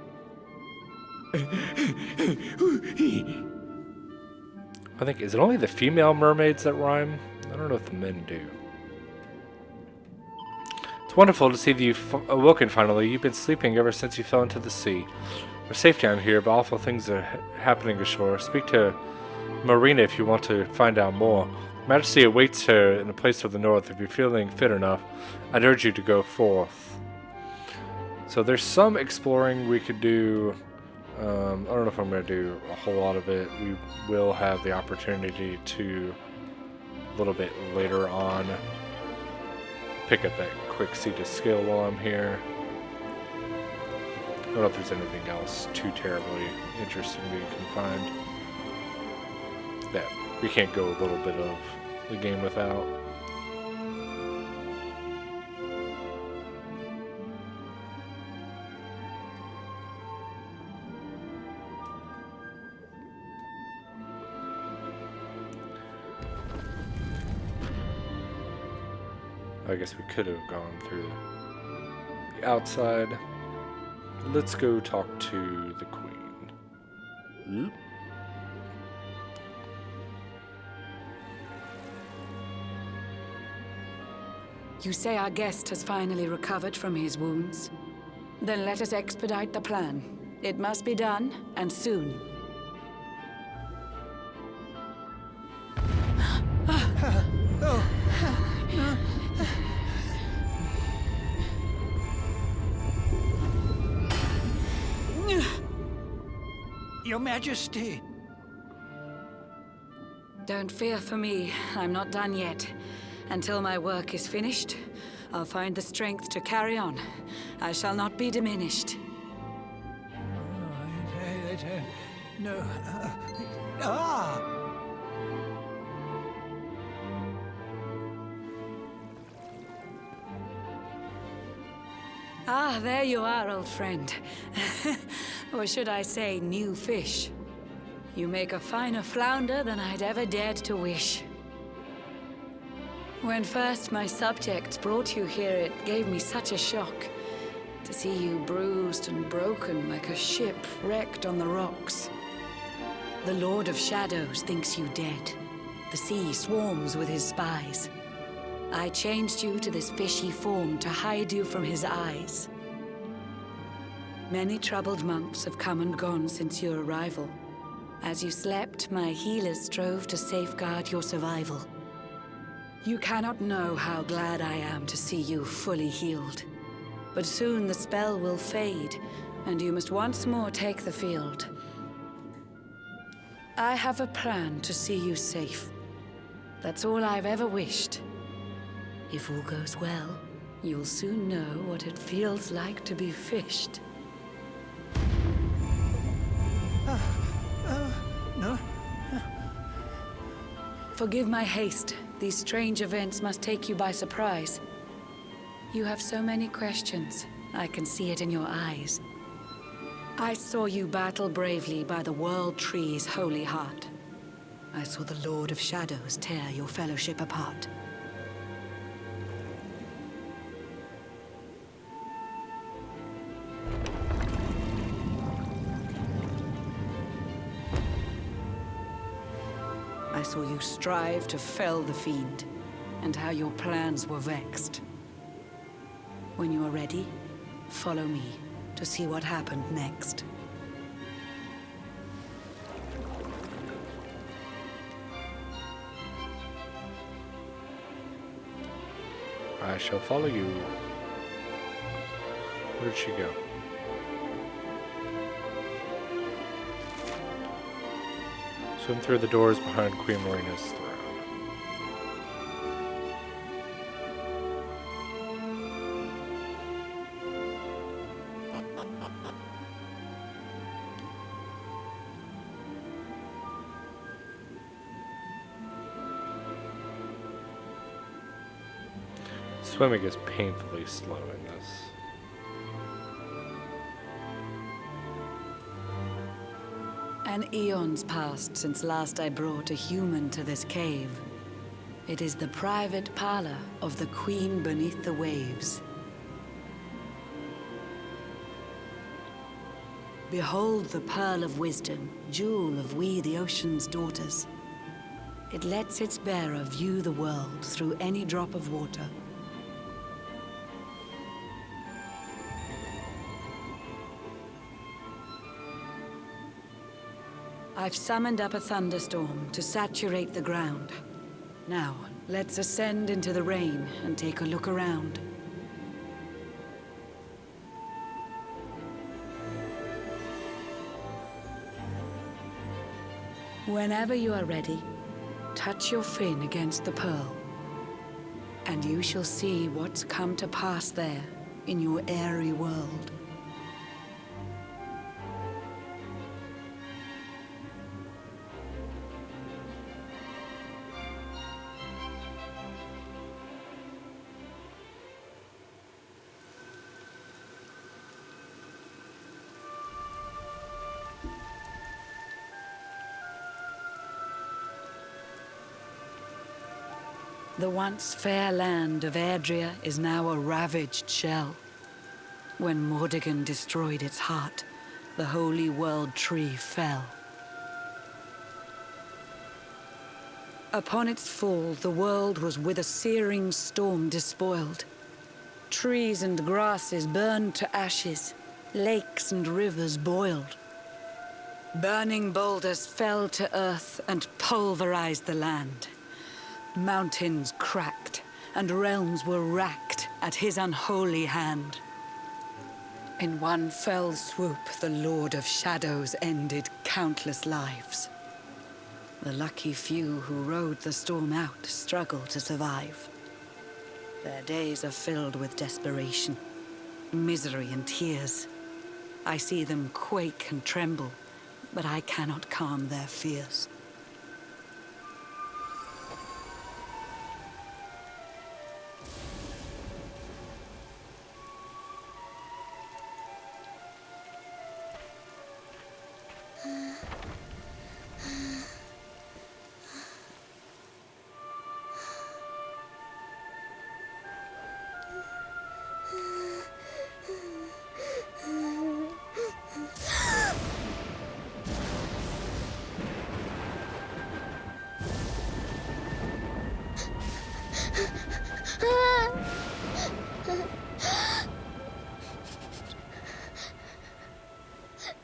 I think, is it only the female mermaids that rhyme? I don't know if the men do. It's wonderful to see that you've awoken finally. You've been sleeping ever since you fell into the sea. We're safe down here, but awful things are happening ashore. Speak to Marina if you want to find out more. Majesty awaits her in a place to the north. If you're feeling fit enough, I'd urge you to go forth. So there's some exploring we could do. I don't know if I'm going to do a whole lot of it. We will have the opportunity to, a little bit later on, pick up that quick seat of skill while I'm here. I don't know if there's anything else too terribly interesting that you can find that we can't go a little bit of the game without. I guess we could have gone through the outside. Let's go talk to the queen. You say our guest has finally recovered from his wounds? Then let us expedite the plan. It must be done, and soon. Your Majesty! Don't fear for me. I'm not done yet. Until my work is finished, I'll find the strength to carry on. I shall not be diminished. No. Ah, there you are, old friend. Or should I say, new fish. You make a finer flounder than I'd ever dared to wish. When first my subjects brought you here, it gave me such a shock. To see you bruised and broken like a ship wrecked on the rocks. The Lord of Shadows thinks you dead. The sea swarms with his spies. I changed you to this fishy form to hide you from his eyes. Many troubled months have come and gone since your arrival. As you slept, my healers strove to safeguard your survival. You cannot know how glad I am to see you fully healed. But soon the spell will fade, and you must once more take the field. I have a plan to see you safe. That's all I've ever wished. If all goes well, you'll soon know what it feels like to be fished. No. Forgive my haste. These strange events must take you by surprise. You have so many questions. I can see it in your eyes. I saw you battle bravely by the World Tree's holy heart. I saw the Lord of Shadows tear your fellowship apart. I saw you strive to fell the fiend, and how your plans were vexed. When you are ready, follow me to see what happened next. I shall follow you. Where'd she go? Swim through the doors behind Queen Marina's throne. Swimming is painfully slow in this. An eon's passed since last I brought a human to this cave. It is the private parlor of the Queen beneath the waves. Behold the pearl of wisdom, jewel of we the ocean's daughters. It lets its bearer view the world through any drop of water. I've summoned up a thunderstorm to saturate the ground. Now, let's ascend into the rain and take a look around. Whenever you are ready, touch your fin against the pearl, and you shall see what's come to pass there in your airy world. The once fair land of Erdrea is now a ravaged shell. When Mordegon destroyed its heart, the holy world tree fell. Upon its fall, the world was with a searing storm despoiled. Trees and grasses burned to ashes, lakes and rivers boiled. Burning boulders fell to earth and pulverized the land. Mountains cracked, and realms were racked at his unholy hand. In one fell swoop, the Lord of Shadows ended countless lives. The lucky few who rode the storm out struggled to survive. Their days are filled with desperation, misery and tears. I see them quake and tremble, but I cannot calm their fears.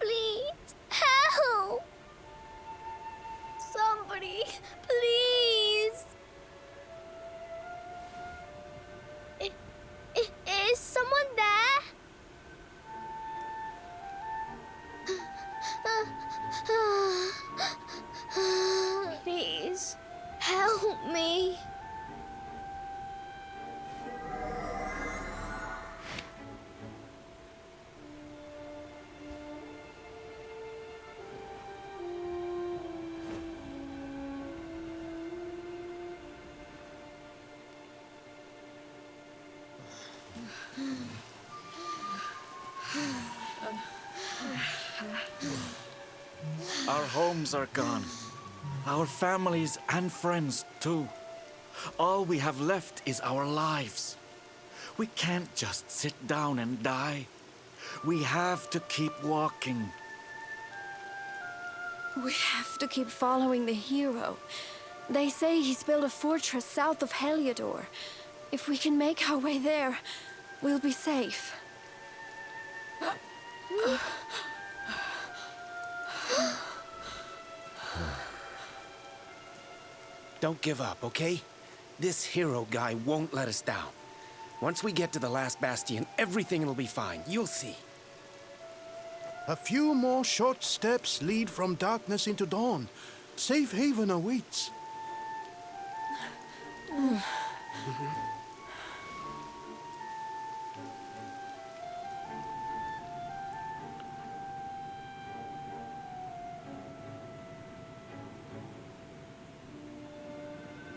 Please, help! Somebody, please! Is someone there? Please, help me. Our homes are gone. Our families and friends, too. All we have left is our lives. We can't just sit down and die. We have to keep walking. We have to keep following the hero. They say he's built a fortress south of Heliodor. If we can make our way there, we'll be safe. Don't give up, okay? This hero guy won't let us down. Once we get to the last bastion, everything will be fine. You'll see. A few more short steps lead from darkness into dawn. Safe haven awaits.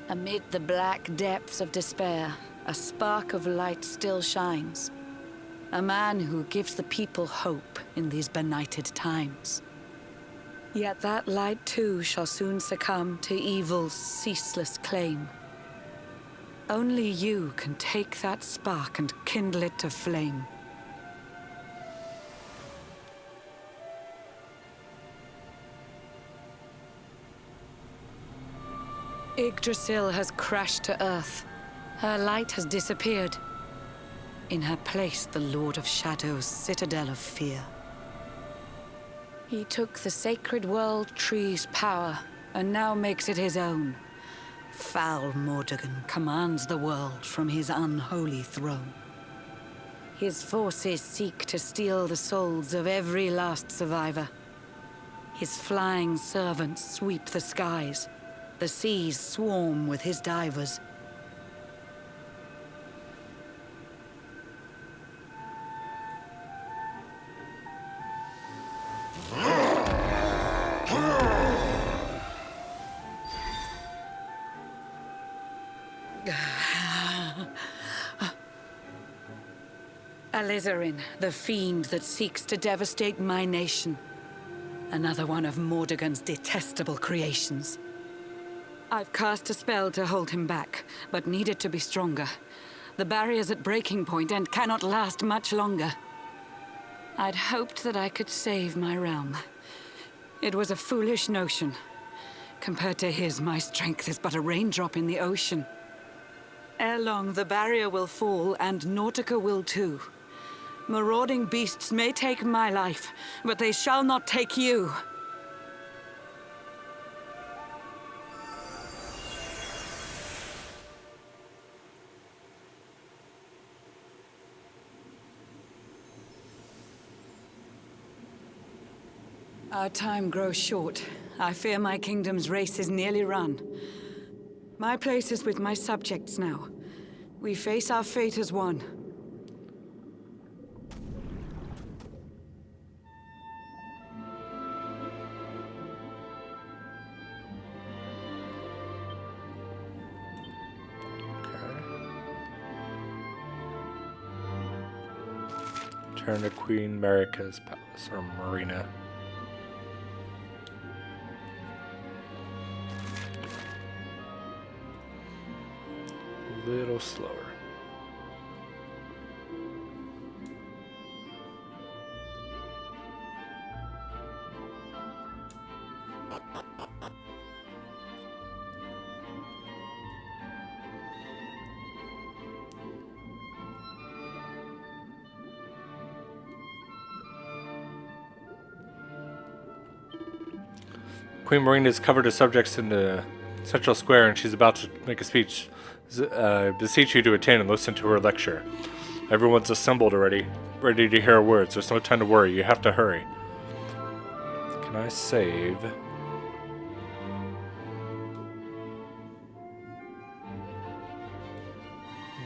Amid the black depths of despair, a spark of light still shines. A man who gives the people hope in these benighted times. Yet that light too shall soon succumb to evil's ceaseless claim. Only you can take that spark and kindle it to flame. Yggdrasil has crashed to earth. Her light has disappeared. In her place, the Lord of Shadows' citadel of fear. He took the sacred world tree's power, and now makes it his own. Foul Mordegon commands the world from his unholy throne. His forces seek to steal the souls of every last survivor. His flying servants sweep the skies. The seas swarm with his divers. Alizarin, the fiend that seeks to devastate my nation. Another one of Mordegon's detestable creations. I've cast a spell to hold him back, but need it to be stronger. The barrier's at breaking point and cannot last much longer. I'd hoped that I could save my realm. It was a foolish notion. Compared to his, my strength is but a raindrop in the ocean. Ere long, the barrier will fall, and Nautica will too. Marauding beasts may take my life, but they shall not take you. Our time grows short. I fear my kingdom's race is nearly run. My place is with my subjects now. We face our fate as one. Turn to Queen Marika's palace, or marina. A little slower. Queen Marina has covered her subjects in the central square, and she's about to make a speech. Beseech you to attend and listen to her lecture. Everyone's assembled already, ready to hear her words. There's no time to worry. You have to hurry. Can I save?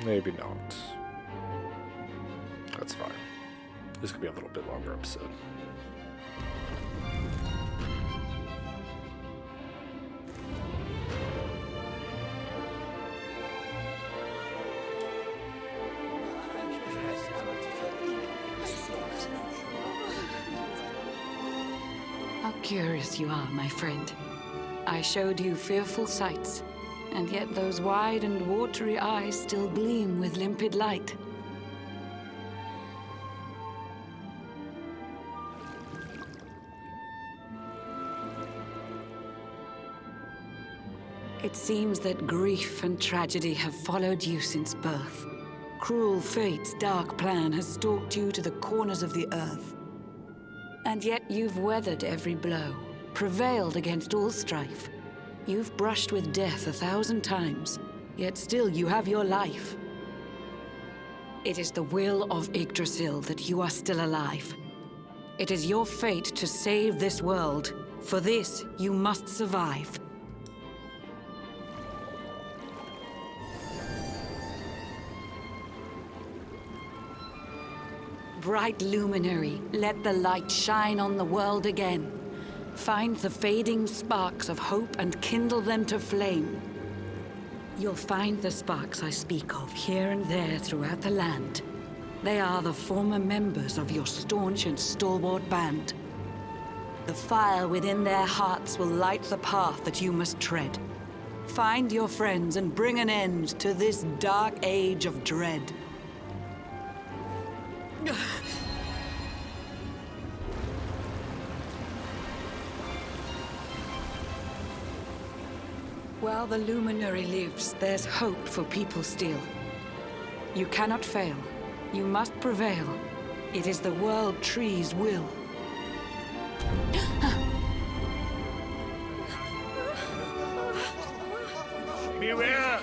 Maybe not. That's fine. This could be a little bit longer episode. How curious you are, my friend. I showed you fearful sights, and yet those wide and watery eyes still gleam with limpid light. It seems that grief and tragedy have followed you since birth. Cruel fate's dark plan has stalked you to the corners of the earth. And yet you've weathered every blow, prevailed against all strife. You've brushed with death 1,000 times, yet still you have your life. It is the will of Yggdrasil that you are still alive. It is your fate to save this world. For this, you must survive. Bright luminary, let the light shine on the world again. Find the fading sparks of hope and kindle them to flame. You'll find the sparks I speak of here and there throughout the land. They are the former members of your staunch and stalwart band. The fire within their hearts will light the path that you must tread. Find your friends and bring an end to this dark age of dread. While the luminary lives, there's hope for people still. You cannot fail. You must prevail. It is the World Tree's will. Beware!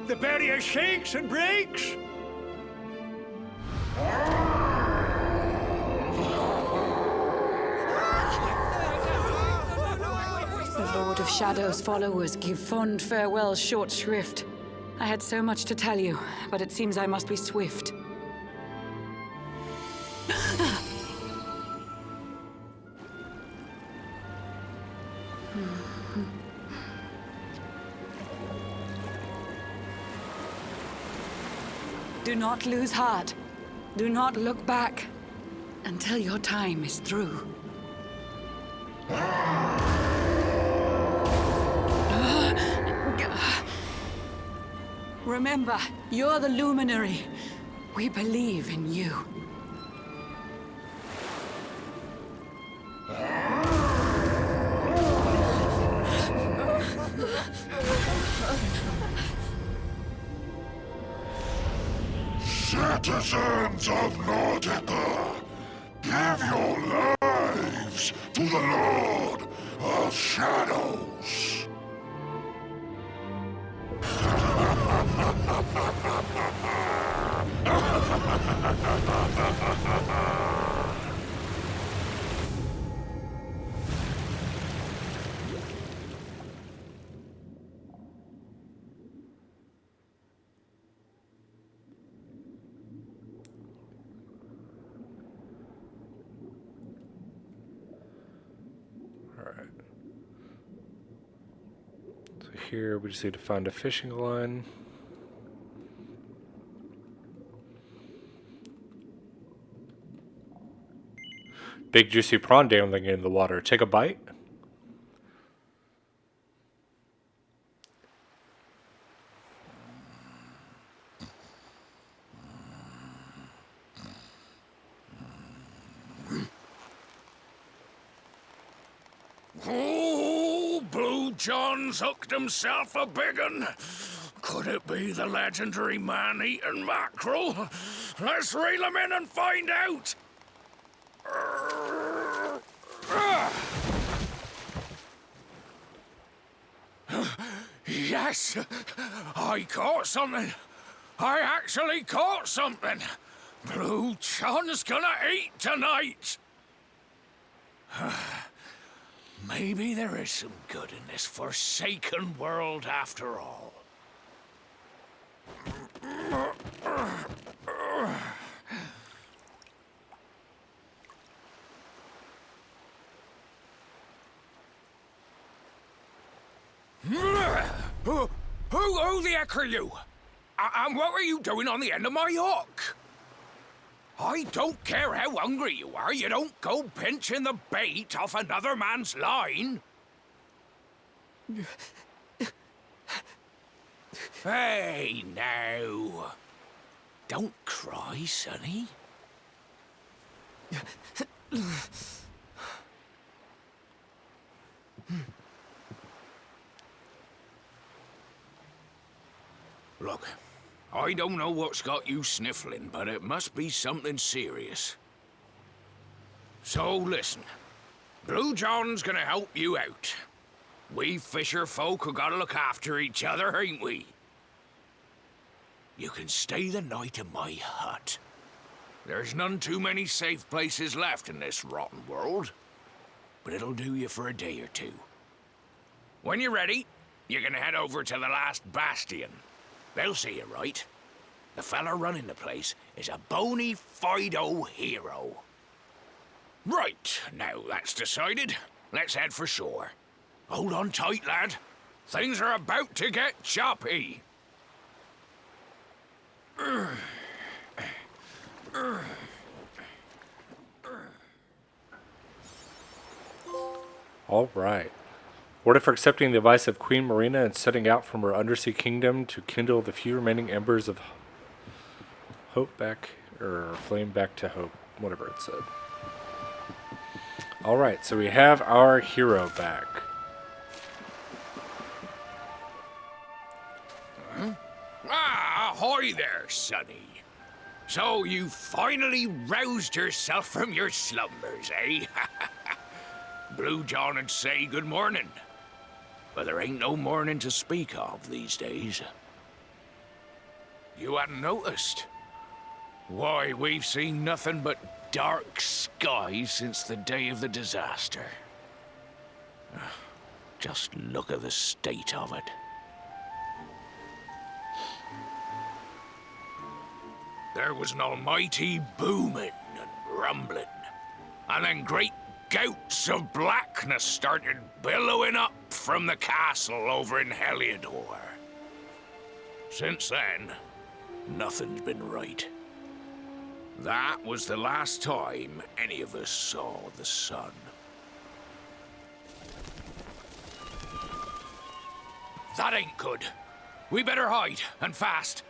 The barrier shakes and breaks! The Lord of Shadow's followers give fond farewell short shrift. I had so much to tell you, but it seems I must be swift. Do not lose heart. Do not look back until your time is through. Remember, you're the luminary. We believe in you. Artisans of Nautica, give your lives to the Lord of Shadows. Alright. So here we just need to find a fishing line. Big juicy prawn dangling in the water. Take a bite. Oh, Blue John's hooked himself a big un. Could it be the legendary man-eating mackerel? Let's reel him in and find out. Yes, I caught something. I actually caught something. Blue John's gonna eat tonight. Maybe there is some good in this forsaken world after all. Who the heck are you? And what were you doing on the end of my hook? I don't care how hungry you are, you don't go pinching the bait off another man's line. Hey, now. Don't cry, sonny. Look, I don't know what's got you sniffling, but it must be something serious. So listen, Blue John's gonna help you out. We fisher folk have gotta look after each other, ain't we? You can stay the night in my hut. There's none too many safe places left in this rotten world, but it'll do you for a day or two. When you're ready, you're gonna head over to the last bastion. They'll see you right. The fella running the place is a bony Fido hero. Right, now that's decided. Let's head for shore. Hold on tight, lad. Things are about to get choppy. All right. Order for accepting the advice of Queen Marina and setting out from her undersea kingdom to kindle the few remaining embers of hope back, or flame back to hope, whatever it said. All right, so we have our hero back. Huh? Ah, ahoy there, sonny. So you finally roused yourself from your slumbers, eh? Blue John would say good morning. But there ain't no morning to speak of these days. You hadn't noticed? Why, we've seen nothing but dark skies since the day of the disaster. Just look at the state of it. There was an almighty booming and rumbling, and then great gouts of blackness started billowing up from the castle over in Heliodor. Since then, nothing's been right. That was the last time any of us saw the sun. That ain't good. We better hide, and fast.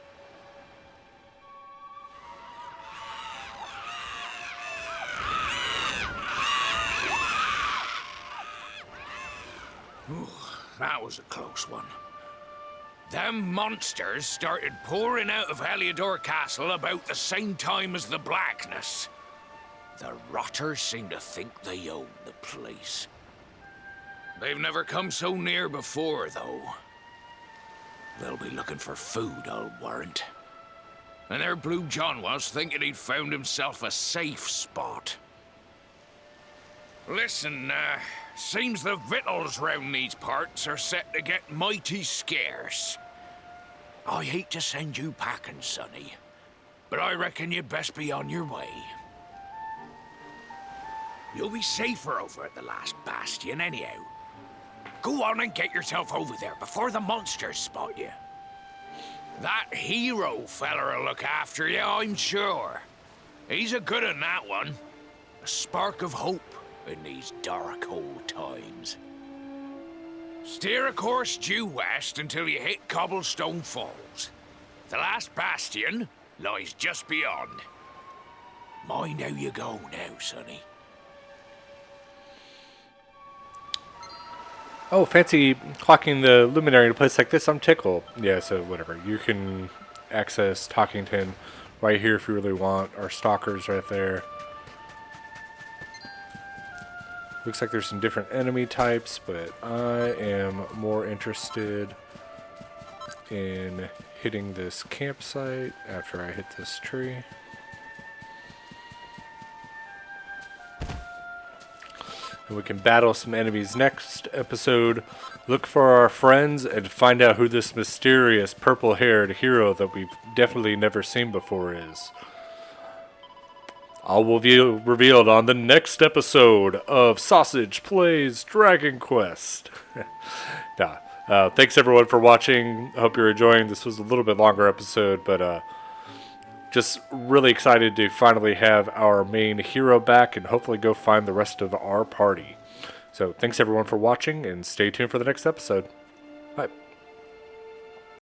Ooh, that was a close one. Them monsters started pouring out of Heliodor Castle about the same time as the Blackness. The rotters seem to think they own the place. They've never come so near before, though. They'll be looking for food, I'll warrant. And there Blue John was, thinking he'd found himself a safe spot. Listen, seems the victuals round these parts are set to get mighty scarce. I hate to send you packing, Sonny, but I reckon you'd best be on your way. You'll be safer over at the last bastion anyhow. Go on and get yourself over there before the monsters spot you. That hero feller'll look after you, I'm sure. He's a good un, that one. A spark of hope in these dark old times. Steer a course due west until you hit Cobblestone Falls. The last bastion lies just beyond. Mind how you go now, Sonny. Oh, fancy clocking the luminary in a place like this. I'm tickled. Yeah, so whatever. You can access Talkington right here if you really want. Our stalkers right there. Looks like there's some different enemy types, but I am more interested in hitting this campsite after I hit this tree. And we can battle some enemies next episode. Look for our friends and find out who this mysterious purple-haired hero that we've definitely never seen before is. All will be revealed on the next episode of Sausage Plays Dragon Quest. Thanks everyone for watching. I hope you're enjoying. This was a little bit longer episode, but just really excited to finally have our main hero back and hopefully go find the rest of our party. So thanks everyone for watching and stay tuned for the next episode. Bye.